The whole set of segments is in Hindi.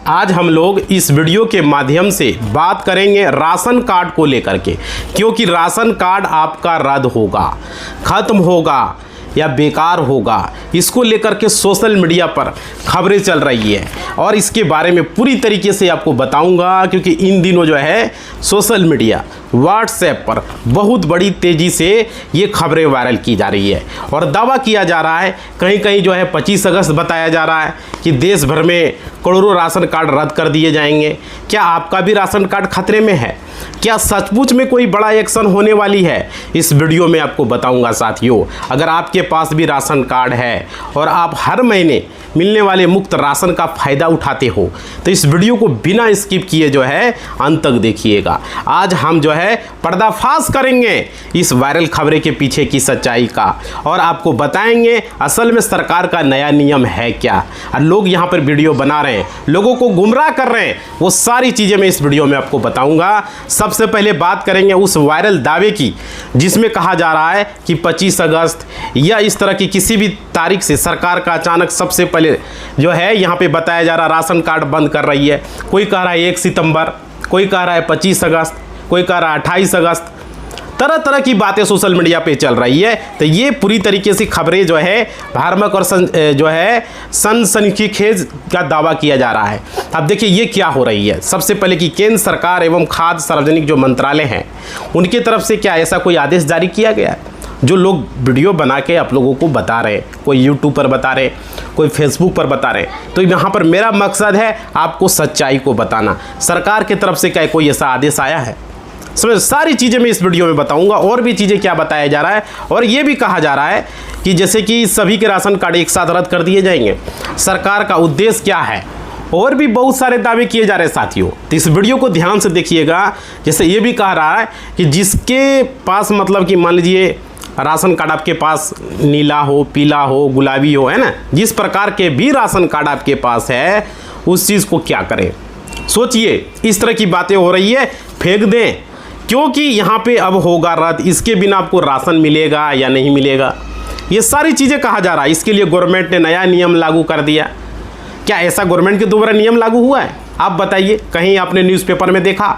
आज हम लोग इस वीडियो के माध्यम से बात करेंगे राशन कार्ड को लेकर के, क्योंकि राशन कार्ड आपका रद्द होगा, ख़त्म होगा या बेकार होगा, इसको लेकर के सोशल मीडिया पर खबरें चल रही है और इसके बारे में पूरी तरीके से आपको बताऊंगा। क्योंकि इन दिनों जो है सोशल मीडिया व्हाट्सएप पर बहुत बड़ी तेज़ी से ये खबरें वायरल की जा रही है और दावा किया जा रहा है, कहीं कहीं जो है 25 अगस्त बताया जा रहा है कि देश भर में करोड़ों राशन कार्ड रद्द कर दिए जाएंगे। क्या आपका भी राशन कार्ड खतरे में है? क्या सचमुच में कोई बड़ा एक्शन होने वाली है? इस वीडियो में आपको बताऊंगा साथियों। अगर आपके पास भी राशन कार्ड है और आप हर महीने मिलने वाले मुफ्त राशन का फ़ायदा उठाते हो तो इस वीडियो को बिना स्किप किए जो है अंत तक देखिएगा। आज हम जो है पर्दाफाश करेंगे इस वायरल खबरें के पीछे की सच्चाई का और आपको बताएंगे असल में सरकार का नया नियम है क्या और लोग यहाँ पर वीडियो बना रहे हैं, लोगों को गुमराह कर रहे हैं, वो सारी चीज़ें मैं इस वीडियो में आपको बताऊँगा। सबसे पहले बात करेंगे उस वायरल दावे की जिसमें कहा जा रहा है कि 25 अगस्त या इस तरह की किसी भी तारीख से सरकार का अचानक सबसे पहले जो है यहाँ पे बताया जा रहा राशन कार्ड बंद कर रही है। कोई कह रहा है 1 सितंबर, कोई कह रहा है 25 अगस्त, कोई कह रहा है 28 अगस्त। तरह तरह की बातें सोशल मीडिया पे चल रही है। तो ये पूरी तरीके से खबरें जो है भ्रामक और जो है सनसनीखेज का दावा किया जा रहा है। अब देखिए ये क्या हो रही है। सबसे पहले कि केंद्र सरकार एवं खाद्य सार्वजनिक जो मंत्रालय हैं उनकी तरफ से क्या ऐसा कोई आदेश जारी किया गया है? जो लोग वीडियो बना के आप लोगों को बता रहे हैं, कोई यूट्यूब पर बता रहे, कोई फेसबुक पर बता रहे, तो यहाँ पर मेरा मकसद है आपको सच्चाई को बताना। सरकार की तरफ से क्या कोई ऐसा आदेश आया है? समझ, सारी चीज़ें मैं इस वीडियो में बताऊंगा। और भी चीज़ें क्या बताया जा रहा है और ये भी कहा जा रहा है कि जैसे कि सभी के राशन कार्ड एक साथ रद्द कर दिए जाएंगे, सरकार का उद्देश्य क्या है, और भी बहुत सारे दावे किए जा रहे हैं साथियों। तो इस वीडियो को ध्यान से देखिएगा। जैसे ये भी कह रहा है कि जिसके पास मतलब कि मान लीजिए राशन कार्ड आपके पास नीला हो, पीला हो, गुलाबी हो, है ना, जिस प्रकार के भी राशन कार्ड आपके पास है उस चीज़ को क्या करें। सोचिए, इस तरह की बातें हो रही है, फेंक दें क्योंकि यहाँ पे अब होगा रद्द, इसके बिना आपको राशन मिलेगा या नहीं मिलेगा, ये सारी चीज़ें कहा जा रहा है। इसके लिए गवर्नमेंट ने नया नियम लागू कर दिया। क्या ऐसा गवर्नमेंट के द्वारा नियम लागू हुआ है? आप बताइए, कहीं आपने न्यूज़पेपर में देखा?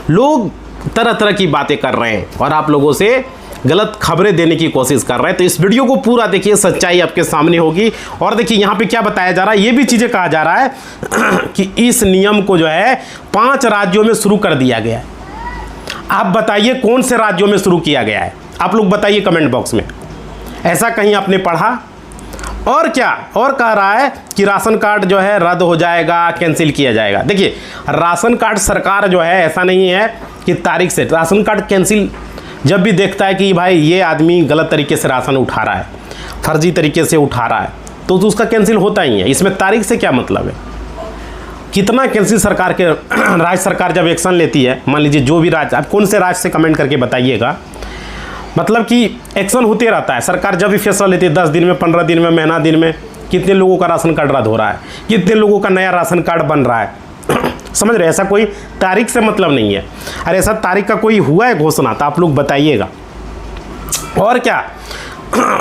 लोग तरह तरह की बातें कर रहे हैं और आप लोगों से गलत खबरें देने की कोशिश कर रहे हैं। तो इस वीडियो को पूरा देखिए, सच्चाई आपके सामने होगी। और देखिए यहाँ पे क्या बताया जा रहा है, ये भी चीज़ें कहा जा रहा है कि इस नियम को जो है 5 राज्यों में शुरू कर दिया गया है। आप बताइए कौन से राज्यों में शुरू किया गया है? आप लोग बताइए कमेंट बॉक्स में, ऐसा कहीं आपने पढ़ा? और क्या और कह रहा है कि राशन कार्ड जो है रद्द हो जाएगा, कैंसिल किया जाएगा। देखिए राशन कार्ड सरकार जो है ऐसा नहीं है कि तारीख से राशन कार्ड कैंसिल जब भी देखता है कि भाई ये आदमी गलत तरीके से राशन उठा रहा है, फर्जी तरीके से उठा रहा है, तो उसका कैंसिल होता ही है। इसमें तारीख से क्या मतलब है? कितना कैंसिल सरकार के राज्य सरकार जब एक्शन लेती है, मान लीजिए जो भी राज्य, आप कौन से राज्य से कमेंट करके बताइएगा, मतलब कि एक्शन होते रहता है। सरकार जब भी फैसला लेती है 10 दिन में, 15 दिन में, महीना दिन में, कितने लोगों का राशन कार्ड रद्द हो रहा है, कितने लोगों का नया राशन कार्ड बन रहा है। समझ रहे? ऐसा कोई तारीख से मतलब नहीं है। अरे ऐसा तारीख का कोई हुआ है घोषणा तो आप लोग बताइएगा। और क्या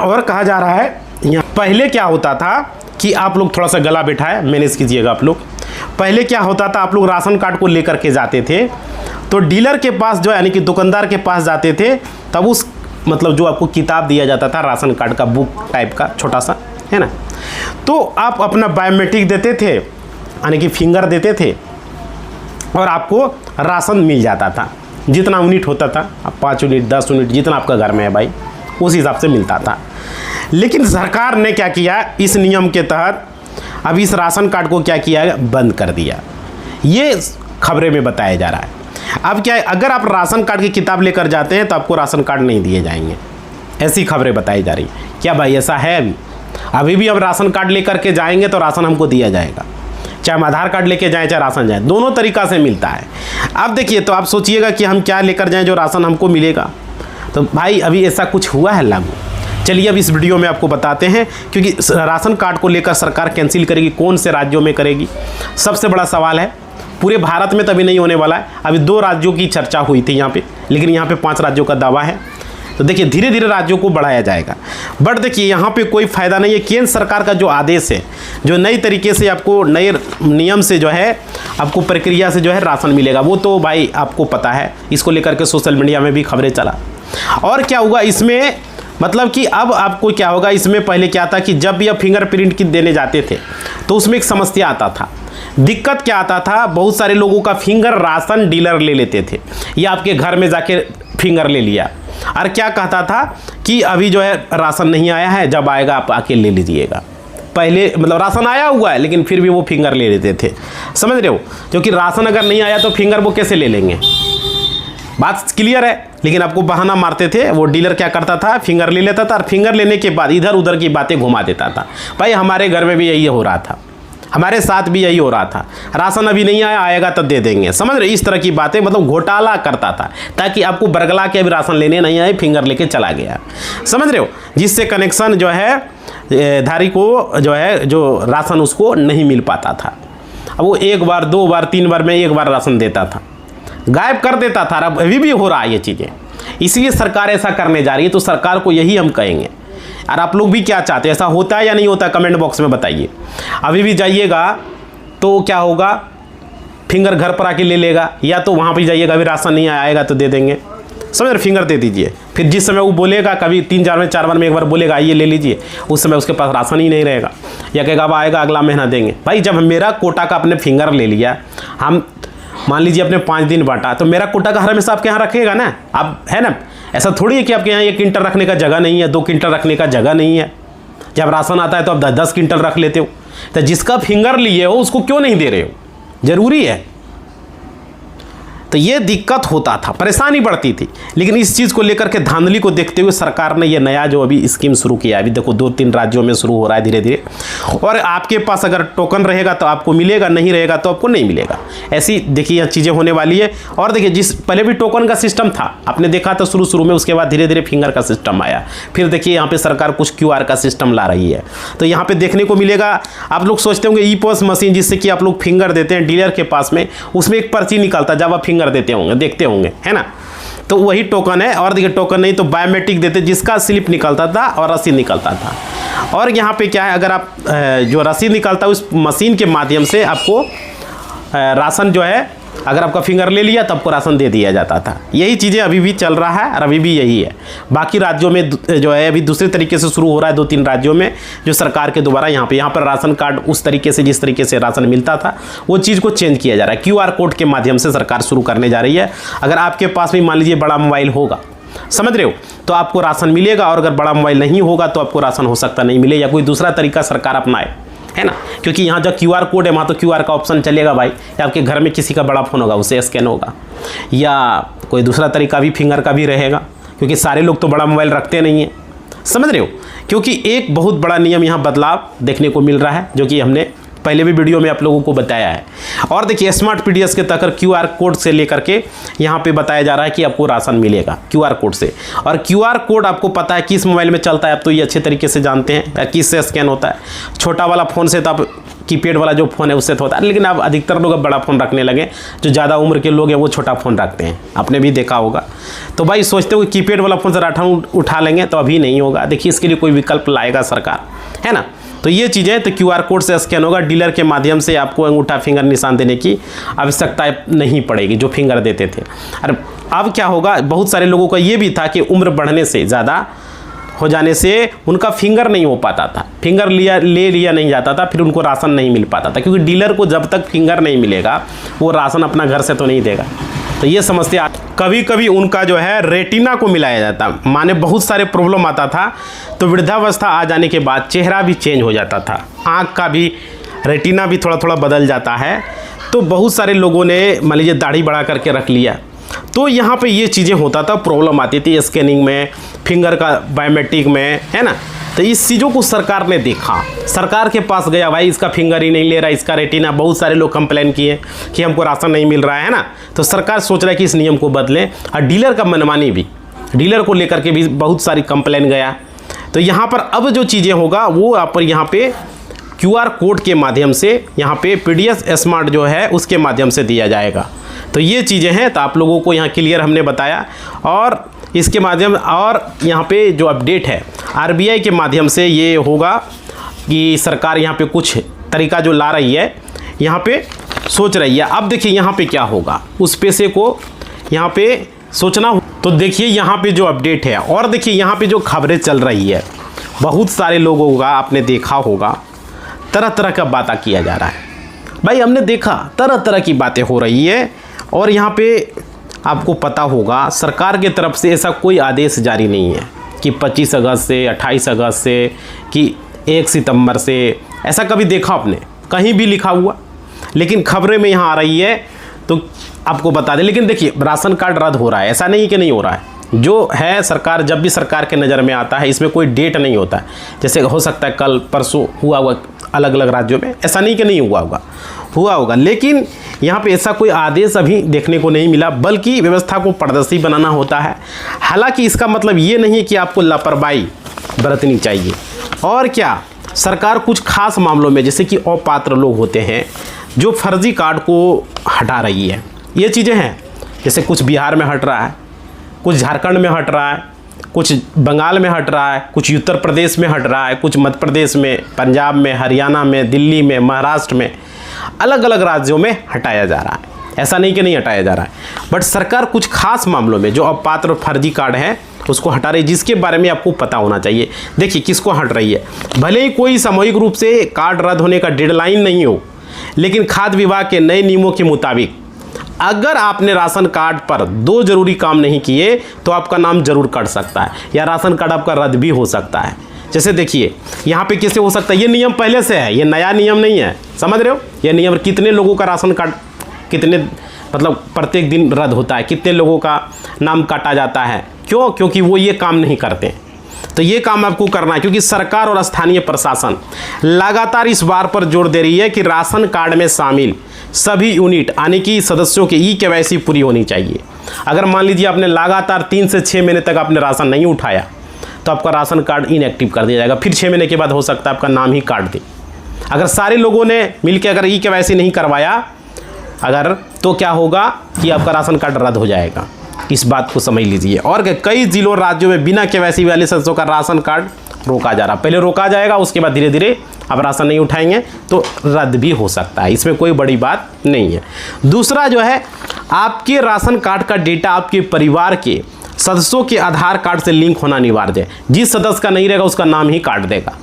और कहा जा रहा है, यहाँ पहले क्या होता था कि आप लोग थोड़ा सा गला बैठाए, मैनेज कीजिएगा आप लोग। पहले क्या होता था, आप लोग राशन कार्ड को लेकर के जाते थे तो डीलर के पास जो यानी कि दुकानदार के पास जाते थे, तब उस मतलब जो आपको किताब दिया जाता था राशन कार्ड का, बुक टाइप का छोटा सा, है ना, तो आप अपना बायोमेट्रिक देते थे यानी कि फिंगर देते थे और आपको राशन मिल जाता था। जितना यूनिट होता था, 5 यूनिट, 10 यूनिट, जितना आपका घर में है भाई, उस हिसाब से मिलता था। लेकिन सरकार ने क्या किया, इस नियम के तहत अब इस राशन कार्ड को क्या किया, बंद कर दिया। ये खबरें में बताया जा रहा है। अब क्या है, अगर आप राशन कार्ड की किताब लेकर जाते हैं तो आपको राशन कार्ड नहीं दिए जाएंगे, ऐसी खबरें बताई जा रही है। क्या भाई ऐसा है? अभी भी हम राशन कार्ड लेकर के जाएंगे तो राशन हमको दिया जाएगा, चाहे हम आधार कार्ड लेके जाएं चाहे राशन जाएं, दोनों तरीक़ा से मिलता है। अब देखिए, तो आप सोचिएगा कि हम क्या लेकर जाएं जो राशन हमको मिलेगा। तो भाई अभी ऐसा कुछ हुआ है लागू? चलिए अब इस वीडियो में आपको बताते हैं, क्योंकि राशन कार्ड को लेकर सरकार कैंसिल करेगी, कौन से राज्यों में करेगी, सबसे बड़ा सवाल है। पूरे भारत में तभी नहीं होने वाला है। अभी 2 राज्यों की चर्चा हुई थी यहाँ पे, लेकिन यहाँ पे 5 राज्यों का दावा है। तो देखिए धीरे धीरे राज्यों को बढ़ाया जाएगा। बट देखिए यहाँ पे कोई फ़ायदा नहीं है। केंद्र सरकार का जो आदेश है, जो नई तरीके से आपको नए नियम से जो है आपको प्रक्रिया से जो है राशन मिलेगा, वो तो भाई आपको पता है। इसको लेकर के सोशल मीडिया में भी खबरें चला। और क्या हुआ इसमें, मतलब कि अब आपको क्या होगा इसमें, पहले क्या था कि जब भी आप फिंगरप्रिंट की देने जाते थे तो उसमें एक समस्या आता था। दिक्कत क्या आता था, बहुत सारे लोगों का फिंगर राशन डीलर ले लेते थे, या आपके घर में जाके फिंगर ले लिया और क्या कहता था कि अभी जो है राशन नहीं आया है, जब आएगा आप आके ले लीजिएगा। पहले मतलब राशन आया हुआ है लेकिन फिर भी वो फिंगर ले लेते थे, समझ रहे हो, क्योंकि राशन अगर नहीं आया तो फिंगर वो कैसे ले लेंगे, बात क्लियर है। लेकिन आपको बहाना मारते थे, वो डीलर क्या करता था, फिंगर ले लेता था और फिंगर लेने के बाद इधर उधर की बातें घुमा देता था। भाई हमारे घर में भी यही हो रहा था, हमारे साथ भी यही हो रहा था, राशन अभी नहीं आया, आएगा तब दे देंगे, समझ रहे, इस तरह की बातें, मतलब घोटाला करता था ताकि आपको बरगला के अभी राशन लेने नहीं आए, फिंगर लेके चला गया, समझ रहे हो, जिससे कनेक्शन जो है धारी को जो है जो राशन उसको नहीं मिल पाता था। अब वो एक बार, दो बार, तीन बार में एक बार राशन देता था, गायब कर देता था। अब अभी भी हो रहा है ये चीज़ें, इसलिए सरकार ऐसा करने जा रही है। तो सरकार को यही हम कहेंगे। और आप लोग भी क्या चाहते हैं, ऐसा होता है या नहीं होता, कमेंट बॉक्स में बताइए। अभी भी जाइएगा तो क्या होगा, फिंगर घर पर आके ले लेगा, या तो वहाँ पर जाइएगा अभी राशन नहीं आएगा तो दे देंगे, समझ रहे, फिंगर दे दीजिए। फिर जिस समय वो बोलेगा, कभी 3-4 में 4 बार में एक बार बोलेगा आइए ले लीजिए, उस समय उसके पास राशन ही नहीं रहेगा, या कहेगा अब आएगा अगला महीना देंगे। भाई जब मेरा कोटा का आपने फिंगर ले लिया, हम मान लीजिए अपने 5 दिन बांटा, तो मेरा कोटा का हर हमेशा आपके यहाँ रखेगा ना, आप है ना। ऐसा थोड़ी है कि आपके यहाँ 1 क्विंटल रखने का जगह नहीं है, 2 क्विंटल रखने का जगह नहीं है। जब राशन आता है तो आप 10 क्विंटल रख लेते हो। तो जिसका फिंगर लिए हो उसको क्यों नहीं दे रहे हो, जरूरी है। तो ये दिक्कत होता था, परेशानी बढ़ती थी। लेकिन इस चीज़ को लेकर के धांधली को देखते हुए सरकार ने ये नया जो अभी स्कीम शुरू किया है, अभी देखो 2-3 राज्यों में शुरू हो रहा है धीरे धीरे। और आपके पास अगर टोकन रहेगा तो आपको मिलेगा, नहीं रहेगा तो आपको नहीं मिलेगा। ऐसी देखिए यह चीज़ें होने वाली है। और देखिए जिस पहले भी टोकन का सिस्टम था, आपने देखा था शुरू में, उसके बाद धीरे धीरे फिंगर का सिस्टम आया। फिर देखिए यहाँ पर सरकार कुछ QR का सिस्टम ला रही है। तो यहाँ पर देखने को मिलेगा, आप लोग सोचते होंगे ई-पॉस मशीन जिससे कि आप लोग फिंगर देते हैं डीलर के पास में, उसमें एक पर्ची निकलता है जब आप फिंगर देते होंगे, देखते होंगे, है ना। तो वही टोकन है। और देखिए टोकन नहीं तो बायोमेट्रिक देते, जिसका स्लिप निकलता था और रसीद निकलता था। और यहाँ पे क्या है, अगर आप जो रसीद निकलता है उस मशीन के माध्यम से आपको राशन जो है, अगर आपका फिंगर ले लिया तो आपको राशन दे दिया जाता था। यही चीज़ें अभी भी चल रहा है और अभी भी यही है। बाकी राज्यों में जो है अभी दूसरे तरीके से शुरू हो रहा है, 2-3 राज्यों में जो सरकार के द्वारा यहाँ पर राशन कार्ड उस तरीके से, जिस तरीके से राशन मिलता था, वो चीज़ को चेंज किया जा रहा है। QR कोड के माध्यम से सरकार शुरू करने जा रही है। अगर आपके पास भी मान लीजिए बड़ा मोबाइल होगा, समझ रहे हो, तो आपको राशन मिलेगा। और अगर बड़ा मोबाइल नहीं होगा तो आपको राशन हो सकता नहीं मिले, या कोई दूसरा तरीका सरकार अपनाए, है ना। क्योंकि यहाँ जब QR कोड है वहाँ तो QR का ऑप्शन चलेगा भाई। या आपके घर में किसी का बड़ा फ़ोन होगा उसे स्कैन होगा, या कोई दूसरा तरीका भी फिंगर का भी रहेगा, क्योंकि सारे लोग तो बड़ा मोबाइल रखते नहीं हैं, समझ रहे हो। क्योंकि एक बहुत बड़ा नियम यहाँ बदलाव देखने को मिल रहा है, जो कि हमने पहले भी वीडियो में आप लोगों को बताया है। और देखिए स्मार्ट PDS के तहत QR कोड से लेकर के यहाँ पे बताया जा रहा है कि आपको राशन मिलेगा QR कोड से। और QR कोड आपको पता है किस मोबाइल में चलता है, आप तो ये अच्छे तरीके से जानते हैं, या किस से स्कैन होता है। छोटा वाला फ़ोन से तो आप कीपैड वाला जो फ़ोन है उससे तो होता है, लेकिन अब अधिकतर लोग अब बड़ा फ़ोन रखने लगे। जो ज़्यादा उम्र के लोग हैं वो छोटा फ़ोन रखते हैं, आपने भी देखा होगा। तो भाई सोचते हो कि कीपैड वाला फ़ोन से राशन उठा लेंगे, तो अभी नहीं होगा। देखिए इसके लिए कोई विकल्प लाएगा सरकार, है ना। तो ये चीज़ें तो QR कोड से स्कैन होगा, डीलर के माध्यम से आपको अंगूठा फिंगर निशान देने की आवश्यकता नहीं पड़ेगी जो फिंगर देते थे। और अब क्या होगा, बहुत सारे लोगों का ये भी था कि उम्र बढ़ने से, ज़्यादा हो जाने से उनका फिंगर नहीं हो पाता था, फिंगर ले लिया नहीं जाता था, फिर उनको राशन नहीं मिल पाता था। क्योंकि डीलर को जब तक फिंगर नहीं मिलेगा वो राशन अपना घर से तो नहीं देगा। तो ये समस्या, कभी कभी उनका जो है रेटिना को मिलाया जाता, माने बहुत सारे प्रॉब्लम आता था। तो वृद्धावस्था आ जाने के बाद चेहरा भी चेंज हो जाता था, आँख का भी रेटिना भी थोड़ा थोड़ा बदल जाता है। तो बहुत सारे लोगों ने मान लीजिए दाढ़ी बढ़ा करके रख लिया, तो यहाँ पे ये चीज़ें होता था, प्रॉब्लम आती थी स्कैनिंग में, फिंगर का बायोमेट्रिक में, है ना। तो इस चीज़ों को सरकार ने देखा, सरकार के पास गया, भाई इसका फिंगर ही नहीं ले रहा, इसका रेटिना। बहुत सारे लोग कंप्लेन किए कि हमको राशन नहीं मिल रहा है ना। तो सरकार सोच रहा है कि इस नियम को बदलें। और डीलर का मनमानी भी, डीलर को लेकर के भी बहुत सारी कंप्लेन गया। तो यहाँ पर अब जो चीज़ें होगा वो आप यहाँ पे QR कोड के माध्यम से, यहाँ पे PDS स्मार्ट जो है उसके माध्यम से दिया जाएगा। तो ये चीज़ें हैं, तो आप लोगों को यहाँ क्लियर हमने बताया। और इसके माध्यम और यहाँ पे जो अपडेट है आरबीआई के माध्यम से ये होगा कि सरकार यहाँ पे कुछ तरीका जो ला रही है यहाँ पे सोच रही है। अब देखिए यहाँ पे क्या होगा, उस पैसे को यहाँ पे सोचना। तो देखिए यहाँ पे जो अपडेट है और देखिए यहाँ पे जो खबरें चल रही है, बहुत सारे लोगों का आपने देखा होगा तरह तरह का बातें किया जा रहा है। भाई हमने देखा तरह तरह की बातें हो रही है और यहाँ पे आपको पता होगा सरकार के तरफ से ऐसा कोई आदेश जारी नहीं है कि 25 अगस्त से 28 अगस्त से कि 1 सितंबर से, ऐसा कभी देखा आपने कहीं भी लिखा हुआ? लेकिन खबरें में यहाँ आ रही है तो आपको बता दें। लेकिन देखिए राशन कार्ड रद्द हो रहा है, ऐसा नहीं कि नहीं हो रहा है। जो है सरकार, जब भी सरकार के नज़र में आता है इसमें कोई डेट नहीं होता है। जैसे हो सकता है कल परसों हुआ होगा अलग अलग राज्यों में, ऐसा नहीं कि नहीं हुआ होगा। लेकिन यहाँ पे ऐसा कोई आदेश अभी देखने को नहीं मिला, बल्कि व्यवस्था को पारदर्शी बनाना होता है। हालांकि इसका मतलब ये नहीं है कि आपको लापरवाही बरतनी चाहिए। और क्या सरकार कुछ खास मामलों में, जैसे कि अपात्र लोग होते हैं जो फर्जी कार्ड को हटा रही है, ये चीज़ें हैं। जैसे कुछ बिहार में हट रहा है, कुछ झारखंड में हट रहा है, कुछ बंगाल में हट रहा है, कुछ उत्तर प्रदेश में हट रहा है, कुछ मध्य प्रदेश में, पंजाब में, हरियाणा में, दिल्ली में, महाराष्ट्र में, अलग अलग राज्यों में हटाया जा रहा है। ऐसा नहीं कि नहीं हटाया जा रहा है, बट सरकार कुछ खास मामलों में जो अपात्र फर्जी कार्ड है उसको हटा रही है, जिसके बारे में आपको पता होना चाहिए। देखिए किसको हट रही है, भले ही कोई सामूहिक रूप से कार्ड रद्द होने का डेडलाइन नहीं हो, लेकिन खाद्य विभाग के नए नियमों के मुताबिक अगर आपने राशन कार्ड पर 2 जरूरी काम नहीं किए तो आपका नाम जरूर कट सकता है या राशन कार्ड आपका रद्द भी हो सकता है। जैसे देखिए यहाँ पे कैसे हो सकता है, ये नियम पहले से है, ये नया नियम नहीं है, समझ रहे हो। ये नियम कितने लोगों का राशन कार्ड कितने मतलब प्रत्येक दिन रद्द होता है, कितने लोगों का नाम काटा जाता है, क्यों? क्योंकि वो ये काम नहीं करते। तो ये काम आपको करना है, क्योंकि सरकार और स्थानीय प्रशासन लगातार इस बात पर जोर दे रही है कि राशन कार्ड में शामिल सभी यूनिट यानी कि सदस्यों की ई-केवाईसी पूरी होनी चाहिए। अगर मान लीजिए आपने लगातार 3 से 6 महीने तक आपने राशन नहीं उठाया तो आपका राशन कार्ड इनएक्टिव कर दिया जाएगा, फिर 6 महीने के बाद हो सकता है आपका नाम ही काट दे। अगर सारे लोगों ने मिलकर अगर ई-केवाईसी नहीं करवाया अगर, तो क्या होगा कि आपका राशन कार्ड रद्द हो जाएगा। इस बात को समझ लीजिए। और कई जिलों राज्यों में बिना केवाईसी वाले सदस्यों का राशन कार्ड रोका जा रहा, पहले रोका जाएगा, उसके बाद धीरे धीरे अब राशन नहीं उठाएंगे तो रद्द भी हो सकता है, इसमें कोई बड़ी बात नहीं है। दूसरा जो है, आपके राशन कार्ड का डेटा आपके परिवार के सदस्यों के आधार कार्ड से लिंक होना अनिवार्य है। जिस सदस्य का नहीं रहेगा उसका नाम ही काट देगा,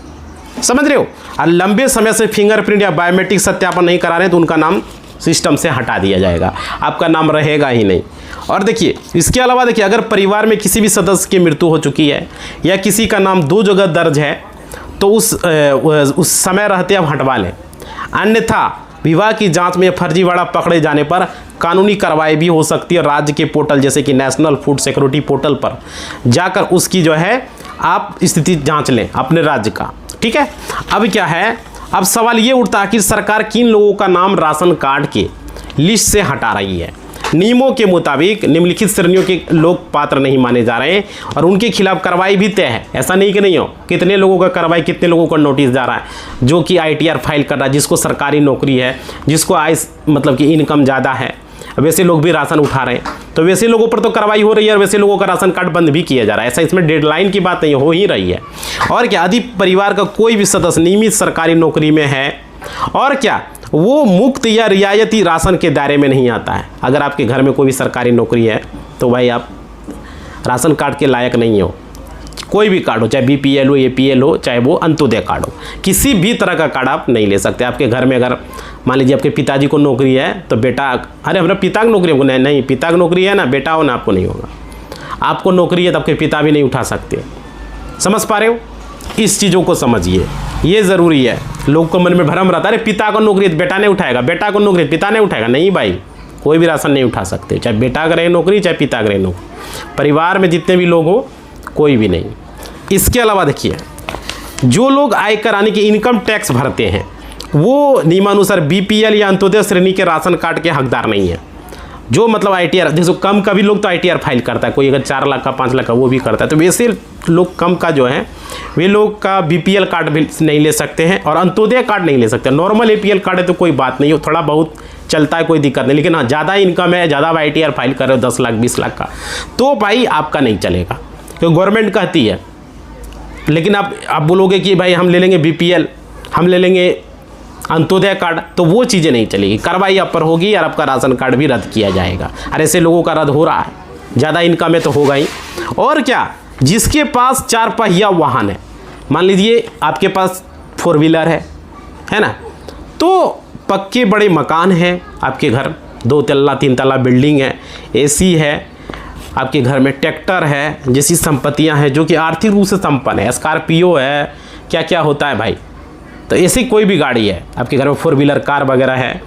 समझ रहे हो। और लंबे समय से फिंगरप्रिंट या बायोमेट्रिक सत्यापन नहीं करा रहे तो उनका नाम सिस्टम से हटा दिया जाएगा, आपका नाम रहेगा ही नहीं। और देखिए इसके अलावा देखिए, अगर परिवार में किसी भी सदस्य की मृत्यु हो चुकी है या किसी का नाम 2 जगह दर्ज है तो उस समय रहते आप हटवा लें, अन्यथा विवाह की जांच में फर्जीवाड़ा पकड़े जाने पर कानूनी कार्रवाई भी हो सकती है। राज्य के पोर्टल जैसे कि नेशनल फूड सिक्योरिटी पोर्टल पर जाकर उसकी जो है आप स्थिति जांच लें अपने राज्य का, ठीक है। अब क्या है, अब सवाल ये उठता है कि सरकार किन लोगों का नाम राशन कार्ड के लिस्ट से हटा रही है। नियमों के मुताबिक निम्नलिखित श्रेणियों के लोग पात्र नहीं माने जा रहे हैं और उनके खिलाफ कार्रवाई भी तय है। ऐसा नहीं कि नहीं हो, कितने लोगों का कार्रवाई, कितने लोगों का नोटिस जा रहा है, जो कि ITR फाइल कर रहा है, जिसको सरकारी नौकरी है, जिसको आय मतलब कि इनकम ज़्यादा है, वैसे लोग भी राशन उठा रहे हैं, तो वैसे लोगों पर तो कार्रवाई हो रही है और वैसे लोगों का राशन कार्ड बंद भी किया जा रहा है। ऐसा इसमें डेडलाइन की बात नहीं हो ही रही है। और क्या, यदि परिवार का कोई भी सदस्य नियमित सरकारी नौकरी में है और क्या वो मुफ्त या रियायती राशन के दायरे में नहीं आता है, अगर आपके घर में कोई भी सरकारी नौकरी है तो भाई आप राशन कार्ड के लायक नहीं हो। कोई भी कार्ड हो, चाहे BPL हो, APL हो, चाहे वो अंत्योदय कार्ड हो, किसी भी तरह का कार्ड आप नहीं ले सकते। आपके घर में अगर मान लीजिए आपके पिताजी को नौकरी है तो बेटा, अरे हमारा पिता की नौकरी है, नहीं पिता की नौकरी है ना, बेटा हो ना, आपको नहीं होगा। आपको नौकरी है तो आपके पिता भी नहीं उठा सकते, समझ पा रहे हो। इस चीज़ों को समझिए, ये ज़रूरी है। लोग को मन में भ्रम रहता है, अरे पिता को नौकरी है तो बेटा नहीं उठाएगा, बेटा को नौकरी पिता नहीं उठाएगा। नहीं भाई, कोई भी राशन नहीं उठा सकते, चाहे बेटा करे नौकरी चाहे पिता करे नौकरी, परिवार में जितने भी लोग हो कोई भी नहीं। इसके अलावा देखिए, जो लोग आयकर यानी कि इनकम टैक्स भरते हैं वो नियमानुसार BPL या अंत्योदय श्रेणी के राशन कार्ड के हकदार नहीं है। जो मतलब ITR, देखो कम का भी लोग तो ITR फाइल करता है, कोई अगर 4 लाख का 5 लाख का वो भी करता है, तो वैसे लोग कम का जो है वे लोग का BPL कार्ड भी नहीं ले सकते हैं और अंत्योदय कार्ड नहीं ले सकते। नॉर्मल APL कार्ड है तो कोई बात नहीं हो, थोड़ा बहुत चलता है, कोई दिक्कत नहीं। लेकिन हाँ, ज़्यादा इनकम है, ज़्यादा ITR फाइल कर रहे हो 10 लाख 20 लाख का, तो भाई आपका नहीं चलेगा, क्योंकि गवर्नमेंट कहती है। लेकिन आप बोलोगे कि भाई हम ले लेंगे BPL, हम ले लेंगे अंत्योदय कार्ड, तो वो चीज़ें नहीं चलेगी, कार्रवाई आप पर होगी और आपका राशन कार्ड भी रद्द किया जाएगा। और ऐसे लोगों का रद्द हो रहा है, ज़्यादा इनकम है तो होगा ही। और क्या, जिसके पास 4 पहिया वाहन है, मान लीजिए आपके पास 4 व्हीलर है ना, तो पक्के बड़े मकान हैं आपके घर, 2 तल्ला 3 तल्ला बिल्डिंग है, AC है आपके घर में, ट्रैक्टर है, जैसी संपत्तियां हैं जो कि आर्थिक रूप से संपन्न है, स्कॉर्पियो है, क्या क्या होता है भाई, तो ऐसी कोई भी गाड़ी है आपके घर में, 4 व्हीलर कार वगैरह है,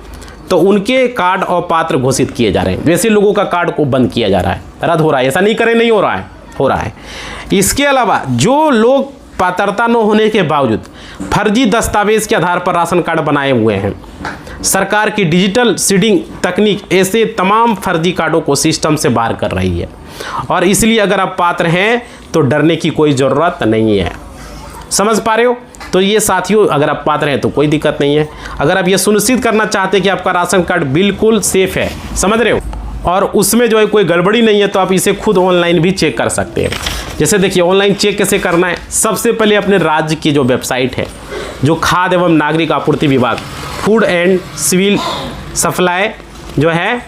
तो उनके कार्ड अपात्र घोषित किए जा रहे हैं। वैसे लोगों का कार्ड को बंद किया जा रहा है, रद्द हो रहा है। ऐसा नहीं करें, नहीं हो रहा है, हो रहा है। इसके अलावा जो लोग पात्रता न होने के बावजूद फर्जी दस्तावेज के आधार पर राशन कार्ड बनाए हुए हैं, सरकार की डिजिटल सीडिंग तकनीक ऐसे तमाम फर्जी कार्डों को सिस्टम से बाहर कर रही है। और इसलिए अगर आप पात्र हैं तो डरने की कोई ज़रूरत नहीं है। समझ पा रहे हो? तो ये साथियों, अगर आप पात्र हैं तो कोई दिक्कत नहीं है। अगर आप ये सुनिश्चित करना चाहते हैं कि आपका राशन कार्ड बिल्कुल सेफ है, समझ रहे हो, और उसमें जो है कोई गड़बड़ी नहीं है, तो आप इसे खुद ऑनलाइन भी चेक कर सकते हैं। जैसे देखिए, ऑनलाइन चेक कैसे करना है। सबसे पहले अपने राज्य की जो वेबसाइट है, जो खाद्य एवं नागरिक आपूर्ति विभाग, फूड एंड सिविल सप्लाई जो है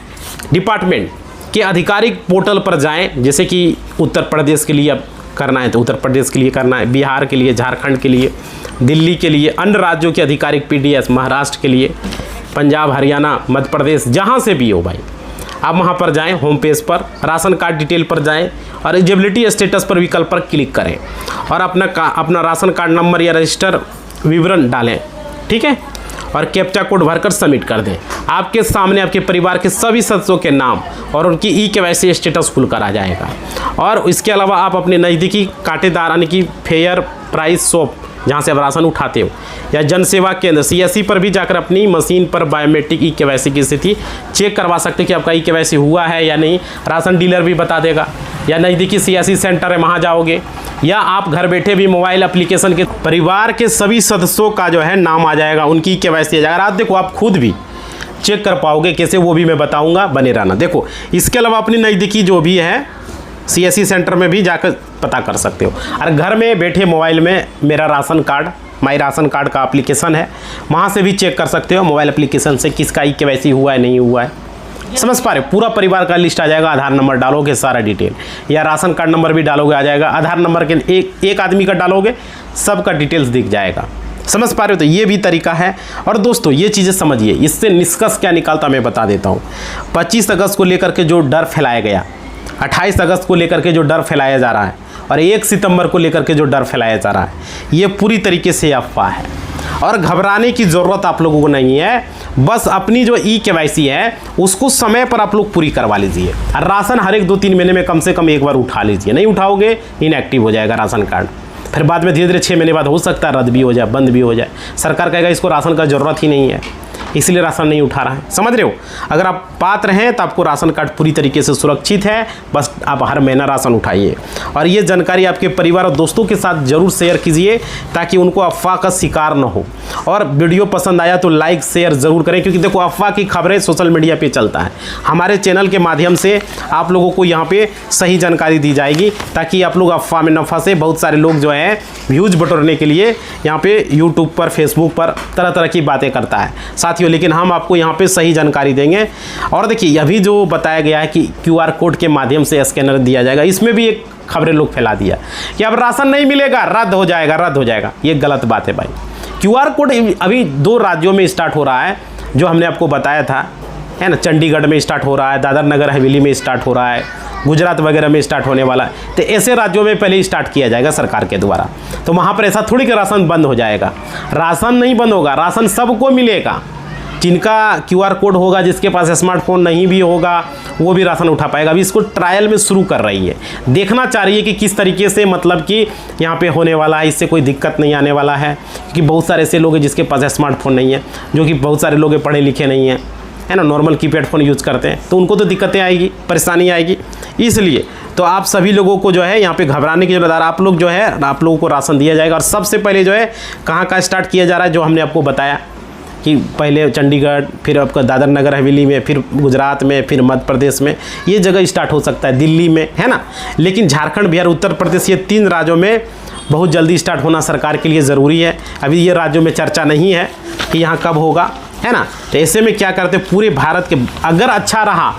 डिपार्टमेंट के आधिकारिक पोर्टल पर जाएं। जैसे कि उत्तर प्रदेश के लिए अब करना है तो उत्तर प्रदेश के लिए करना है, बिहार के लिए, झारखंड के लिए, दिल्ली के लिए, अन्य राज्यों के आधिकारिक PDS, महाराष्ट्र के लिए, पंजाब, हरियाणा, मध्य प्रदेश, जहाँ से भी हो भाई, आप वहाँ पर जाएं, होम पेज पर राशन कार्ड डिटेल पर जाएं और एलिजिबिलिटी स्टेटस पर विकल्प पर क्लिक करें और अपना राशन कार्ड नंबर या रजिस्टर विवरण डालें, ठीक है, और कैप्चा कोड भरकर सबमिट कर दें। आपके सामने आपके परिवार के सभी सदस्यों के नाम और उनकी KYC स्टेटस खुलकर आ जाएगा। और इसके अलावा आप अपने नज़दीकी कांटेदार यानी कि फेयर प्राइस शॉप, जहाँ से आप राशन उठाते हो, या जन सेवा केंद्र CSC पर भी जाकर अपनी मशीन पर बायोमेट्रिक KYC की स्थिति चेक करवा सकते हैं कि आपका KYC हुआ है या नहीं। राशन डीलर भी बता देगा, या नज़दीकी CSC सेंटर है वहाँ जाओगे, या आप घर बैठे भी मोबाइल एप्लीकेशन के परिवार के सभी सदस्यों का जो है नाम आ जाएगा, उनकी KYC आ जाएगा। आप देखो, आप खुद भी चेक कर पाओगे कैसे, वो भी मैं बताऊँगा, बने रहना। देखो, इसके अलावा अपनी नज़दीकी जो भी है CSC सेंटर में भी जाकर पता कर सकते हो। और घर में बैठे मोबाइल में मेरा राशन कार्ड, माई राशन कार्ड का एप्लीकेशन है, वहाँ से भी चेक कर सकते हो मोबाइल एप्लीकेशन से किसका KYC हुआ है नहीं हुआ है। समझ पा रहे? पूरा परिवार का लिस्ट आ जाएगा, आधार नंबर डालोगे सारा डिटेल, या राशन कार्ड नंबर भी डालोगे आ जाएगा, आधार नंबर के एक आदमी का डालोगे सबका डिटेल्स दिख जाएगा। समझ पा रहे हो? तो ये भी तरीका है। और दोस्तों, ये चीज़ें समझिए, इससे निष्कर्ष क्या निकालता मैं बता देता हूँ। 25 अगस्त को लेकर के जो डर फैलाया गया, 28 अगस्त को लेकर के जो डर फैलाया जा रहा है, और 1 सितंबर को लेकर के जो डर फैलाया जा रहा है, ये पूरी तरीके से अफवाह है और घबराने की ज़रूरत आप लोगों को नहीं है। बस अपनी जो KYC है उसको समय पर आप लोग पूरी करवा लीजिए। और राशन हर एक 2-3 महीने में कम से कम एक बार उठा लीजिए, नहीं उठाओगे इनएक्टिव हो जाएगा राशन कार्ड। फिर बाद में धीरे धीरे 6 महीने बाद हो सकता है रद्द भी हो जाए, बंद भी हो जाए। सरकार कहेगा इसको राशन का ज़रूरत ही नहीं है, इसलिए राशन नहीं उठा रहा है। समझ रहे हो? अगर आप पात्र हैं तो आपको राशन कार्ड पूरी तरीके से सुरक्षित है, बस आप हर महीना राशन उठाइए। और ये जानकारी आपके परिवार और दोस्तों के साथ ज़रूर शेयर कीजिए ताकि उनको अफवाह का शिकार न हो। और वीडियो पसंद आया तो लाइक शेयर ज़रूर करें, क्योंकि देखो, अफवाह की खबरें सोशल मीडिया पे चलता है। हमारे चैनल के माध्यम से आप लोगों को यहाँ पे सही जानकारी दी जाएगी ताकि आप लोग अफवाह में न फंसे। बहुत सारे लोग जो है व्यूज़ बटोरने के लिए यहाँ पे यूट्यूब पर, फेसबुक पर तरह तरह की बातें करता है साथियों, लेकिन हम आपको यहाँ पे सही जानकारी देंगे। और देखिए, अभी जो बताया गया है कि QR कोड के माध्यम से स्कैनर दिया जाएगा, इसमें भी एक खबरें लोग फैला दिया कि अब राशन नहीं मिलेगा, रद्द हो जाएगा, रद्द हो जाएगा। ये गलत बात है भाई। QR कोड अभी 2 राज्यों में स्टार्ट हो रहा है, जो हमने आपको बताया था, है ना। चंडीगढ़ में स्टार्ट हो रहा है, दादर नगर हवेली में स्टार्ट हो रहा है, गुजरात वगैरह में स्टार्ट होने वाला है। तो ऐसे राज्यों में पहले स्टार्ट किया जाएगा सरकार के द्वारा। तो वहाँ पर ऐसा थोड़ी कि राशन बंद हो जाएगा। राशन नहीं बंद होगा, राशन सबको मिलेगा। जिनका QR कोड होगा, जिसके पास स्मार्टफोन नहीं भी होगा, वो भी राशन उठा पाएगा। अभी इसको ट्रायल में शुरू कर रही है, देखना चाह रही है कि किस तरीके से मतलब कि यहाँ पे होने वाला है, इससे कोई दिक्कत नहीं आने वाला है। क्योंकि बहुत सारे ऐसे लोग हैं जिसके पास स्मार्टफोन नहीं है, जो कि बहुत सारे लोग पढ़े लिखे नहीं हैं, है ना, नॉर्मल कीपैड फ़ोन यूज़ करते हैं, तो उनको तो दिक्कतें आएगी, परेशानी आएगी। इसलिए तो आप सभी लोगों को जो है यहाँ पे घबराने की जरूरत है। आप लोग जो है, आप लोगों को राशन दिया जाएगा। और सबसे पहले जो है कहाँ का स्टार्ट किया जा रहा है, जो हमने आपको बताया कि पहले चंडीगढ़, फिर आपका दादर नगर हवेली में, फिर गुजरात में, फिर मध्य प्रदेश में, ये जगह स्टार्ट हो सकता है, दिल्ली में, है ना। लेकिन झारखंड, बिहार, उत्तर प्रदेश, ये 3 राज्यों में बहुत जल्दी स्टार्ट होना सरकार के लिए ज़रूरी है। अभी ये राज्यों में चर्चा नहीं है कि यहाँ कब होगा, है ना। तो ऐसे में क्या करते, पूरे भारत के अगर अच्छा रहा,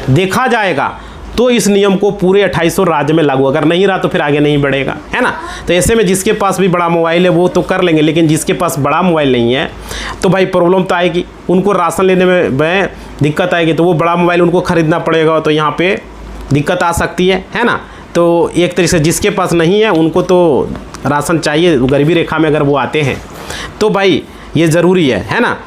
देखा जाएगा तो इस नियम को पूरे 2800 राज्य में लागू, अगर नहीं रहा तो फिर आगे नहीं बढ़ेगा, है ना। तो ऐसे में जिसके पास भी बड़ा मोबाइल है वो तो कर लेंगे, लेकिन जिसके पास बड़ा मोबाइल नहीं है तो भाई प्रॉब्लम तो आएगी, उनको राशन लेने में दिक्कत आएगी, तो वो बड़ा मोबाइल उनको ख़रीदना पड़ेगा, तो यहाँ पे दिक्कत आ सकती है ना। तो एक तरीके से जिसके पास नहीं है उनको तो राशन चाहिए, गरीबी रेखा में अगर वो आते हैं तो भाई ये ज़रूरी है ना।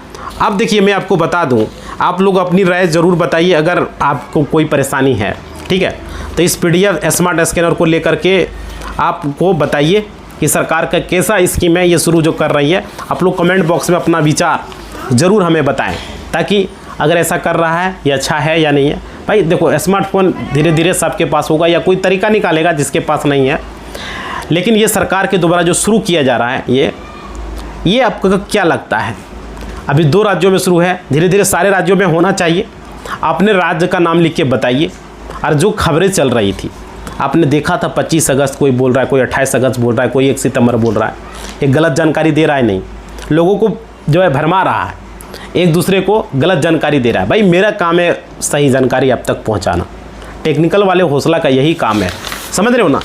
अब देखिए मैं आपको बता दूँ, आप लोग अपनी राय ज़रूर बताइए अगर आपको कोई परेशानी है, ठीक है। तो इस PDF स्मार्ट स्कैनर को लेकर के आपको बताइए कि सरकार का कैसा स्कीम है ये शुरू जो कर रही है। आप लोग कमेंट बॉक्स में अपना विचार ज़रूर हमें बताएं, ताकि अगर ऐसा कर रहा है ये अच्छा है या नहीं है। भाई देखो, स्मार्टफोन धीरे धीरे सबके पास होगा या कोई तरीका निकालेगा जिसके पास नहीं है, लेकिन ये सरकार के द्वारा जो शुरू किया जा रहा है ये आपको क्या लगता है? अभी 2 राज्यों में शुरू है, धीरे धीरे सारे राज्यों में होना चाहिए। अपने राज्य का नाम लिख के बताइए। और जो खबरें चल रही थी आपने देखा था, 25 अगस्त कोई बोल रहा है, कोई 28 अगस्त बोल रहा है, कोई 1 सितंबर बोल रहा है, ये गलत जानकारी दे रहा है, नहीं लोगों को जो है भरमा रहा है, एक दूसरे को गलत जानकारी दे रहा है। भाई मेरा काम है सही जानकारी आप तक पहुंचाना, टेक्निकल वाले हौसला का यही काम है, समझ रहे हो ना।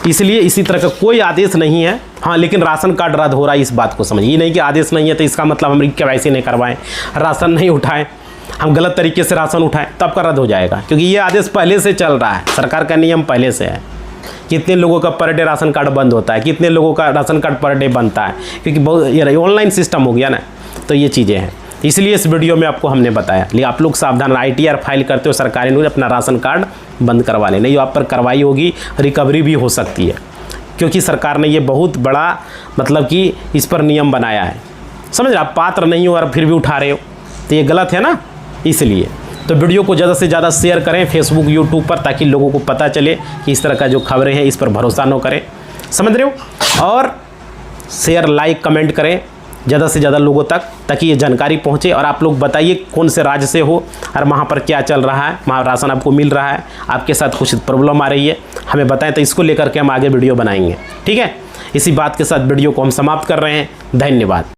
इसलिए इसी तरह का कोई आदेश नहीं है, हाँ, लेकिन राशन कार्ड रद्द हो रहा है, इस बात को समझिए। ये नहीं कि आदेश नहीं है तो इसका मतलब हम KYC नहीं करवाएं, राशन नहीं उठाएं, हम गलत तरीके से राशन उठाएं तो आपका रद्द हो जाएगा, क्योंकि ये आदेश पहले से चल रहा है, सरकार का नियम पहले से है। कितने लोगों का पर डे राशन कार्ड बंद होता है, कितने लोगों का राशन कार्ड पर डे बनता है, क्योंकि बहुत ये ऑनलाइन सिस्टम हो गया ना, तो ये चीज़ें हैं। इसलिए इस वीडियो में आपको हमने बताया। लेकिन आप लोग सावधान, ITR फाइल करते हो सरकारी नौकरी, अपना राशन कार्ड बंद करवा लें, नहीं तो आप पर कार्रवाई होगी, रिकवरी भी हो सकती है, क्योंकि सरकार ने ये बहुत बड़ा मतलब कि इस पर नियम बनाया है। समझ रहे, आप पात्र नहीं हो और फिर भी उठा रहे हो तो ये गलत है ना। इसलिए तो वीडियो को ज़्यादा से ज़्यादा शेयर करें फेसबुक, यूट्यूब पर, ताकि लोगों को पता चले कि इस तरह का जो खबरें हैं इस पर भरोसा न करें, समझ रहे हो। और शेयर, लाइक, कमेंट करें ज़्यादा से ज़्यादा लोगों तक, ताकि ये जानकारी पहुँचे। और आप लोग बताइए कौन से राज्य से हो और वहाँ पर क्या चल रहा है, वहाँ राशन आपको मिल रहा है, आपके साथ कुछ प्रॉब्लम आ रही है, हमें बताएं, तो इसको लेकर के हम आगे वीडियो बनाएंगे, ठीक है। इसी बात के साथ वीडियो को हम समाप्त कर रहे हैं। धन्यवाद।